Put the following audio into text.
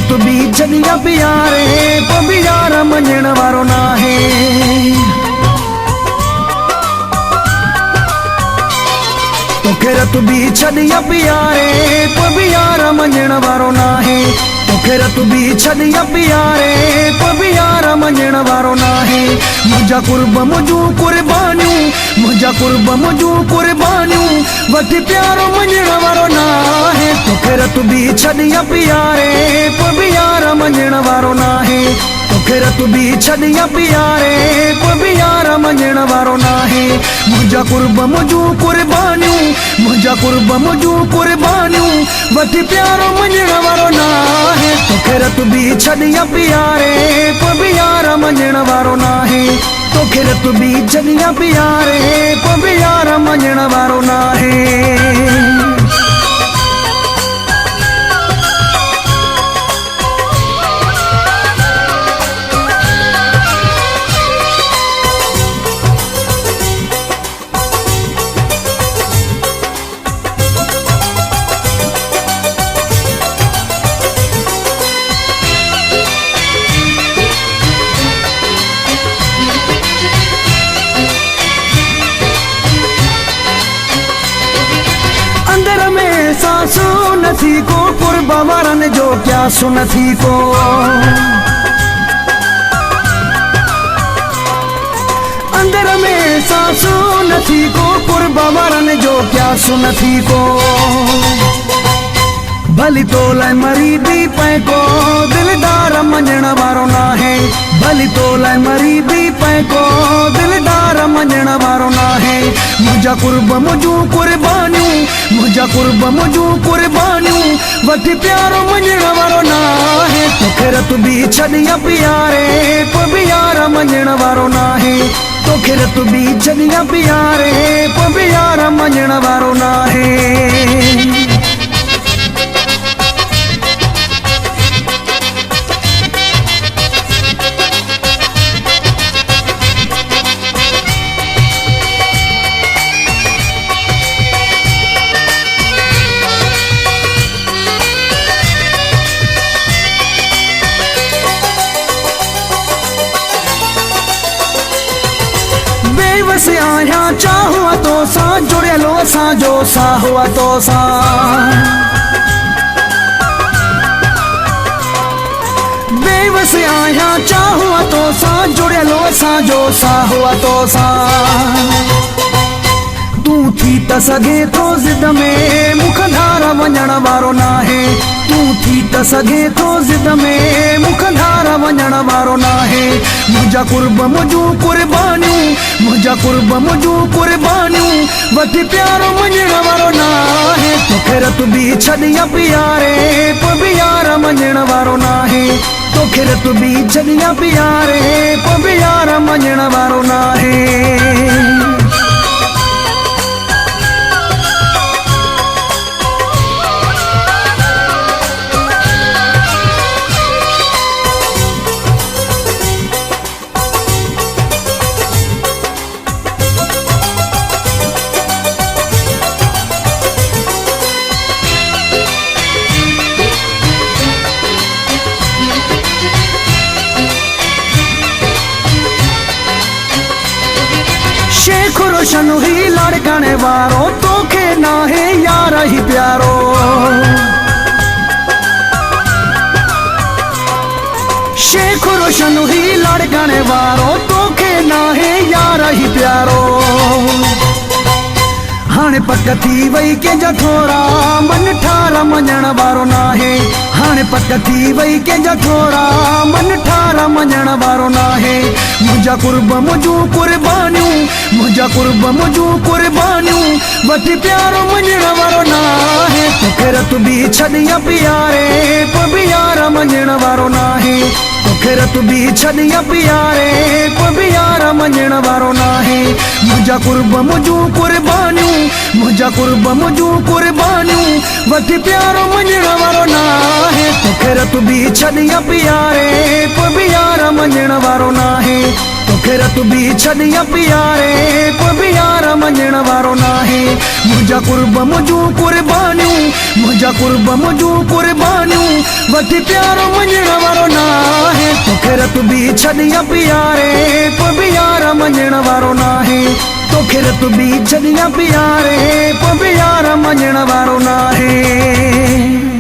तू भी छॾिया प्यारे पोइ बि यार मञण वारो न आहे। तोखे रत बि छॾिया प्यारे पोइ बि यार मञण वारो न आहे। तोखे रत बि छॾिया प्यारे पोइ बि यार मञण वारो न आहे। मुंहिंजा कुर्ब मुंहिंजूं कुर्बानियूं मुंहिंजा कुर्ब मुंहिंजूं कुर्बानियूं वठी प्यारो मञण वारो न आहे। तोखे रत बि छॾिया प्यारे पोइ बि यार मञण वारो न आहे। तोखे रत बि छॾिया प्यारे पोइ बि यार मञण वारो न आहे। मुंहिंजा कुर्ब मुंहिंजूं कुर्बानियूं मुंहिंजा कुर्ब मुंहिंजूं कुर्बानियूं वठी प्यारो मञण वारो न आहे। तोखे रत बि छॾिया प्यारे पोइ बि यार मञण वारो न आहे। तोखे रत बि छॾिया प्यारे पोइ बि यार मञण वारो न आहे। सासू नथी को कुर्ब वारनि जो क्या सुनथी को। अंदर में सासू नथी को कुर्ब वारनि जो क्या सुनथी को। भली तो लाइ मरी बि पए को दिलदार मञण वारो न आहे। भली तो लाइ मरी बि पए को दिलदार मञण वारो न आहे। मुंहिंजा कुर्ब मुंहिंजूं कुर्बानियूं मुंहिंजा कुर्ब मुंहिंजूं कुर्बानियूं वठी प्यारो मञण वारो न आहे। तोखे रत बि छॾिया प्यारे पोइ बि यार मञण वारो न आहे। तोखे रत बि छॾिया प्यारे पोइ बि यार मञण वारो न आहे। बेवस आहियां चाहुआ तो सां जुड़ियलो असांजो साह हुआ तो सां। बेवस आहियां चाहुआ तो सां जुड़ियलो असांजो साह हुआ तो सां। तूं थी त सघे थो ज़िद में मुखधार वञण वारो न आहे। तूं थी त सघे थो ज़िद में मुखधार वञण वारो न आहे। मुंहिंजा कुर्ब मुंहिंजूं कुर्बानियूं मुंहिंजा कुर्ब मुंहिंजूं कुर्बानियूं वठी प्यारो मञण वारो न आहे। तोखे रत बि छॾिया प्यारे पोइ बि यार मञण वारो न आहे। तोखे रत बि छॾिया प्यारे पोइ बि यार मञण वारो न आहे। शेख रोशन ही लड़कने वारो तोखे नाहे यार ही प्यारो। शेख रोशन ही लड़कने वारो तोखे नाहे यार ही प्यारो। हाणे पक थी वई कंहिंजा थोरा मन ठार मञण वारो न आहे। हाणे पक थी वई कंहिंजा थोरा मन ठार मञण वारो न आहे। मुंहिंजा कुर्ब मुंहिंजूं कुर्बानियूं मुंहिंजा कुर्ब मुंहिंजूं कुर्बानियूं वठी प्यारो मञण वारो न आहे। तोखे रत बि छॾिया प्यारे पोइ बि यार मञण वारो न आहे। तोखे रत बि छॾिया प्यारे पोइ बि यार मञण वारो न आहे। मुंहिंजा कुर्ब मुंहिंजूं कुर्बानियूं मुंहिंजा कुर्ब मुंहिंजूं कुर्बानियूं वठी प्यारो मञण वारो न आहे। तोखे रत बि छॾिया प्यारे पोइ बि यार मञण वारो न आहे। तोखे रतबी छॾिया प्यारे कोई बि यार मञण वारो नाहे मुंहिंजा कुर्ब मुंहिंजूं कुर्बानियूं मुंहिंजा कुर्ब मुंहिंजूं कुर्बानियूं वठी प्यारो मञण वारो नाहे तोखे रतबी छॾिया प्यारे कोई बि यार मञण वारो नाहे तोखे रतबी छॾिया प्यारे कोई बि यार मञण वारो नाहे।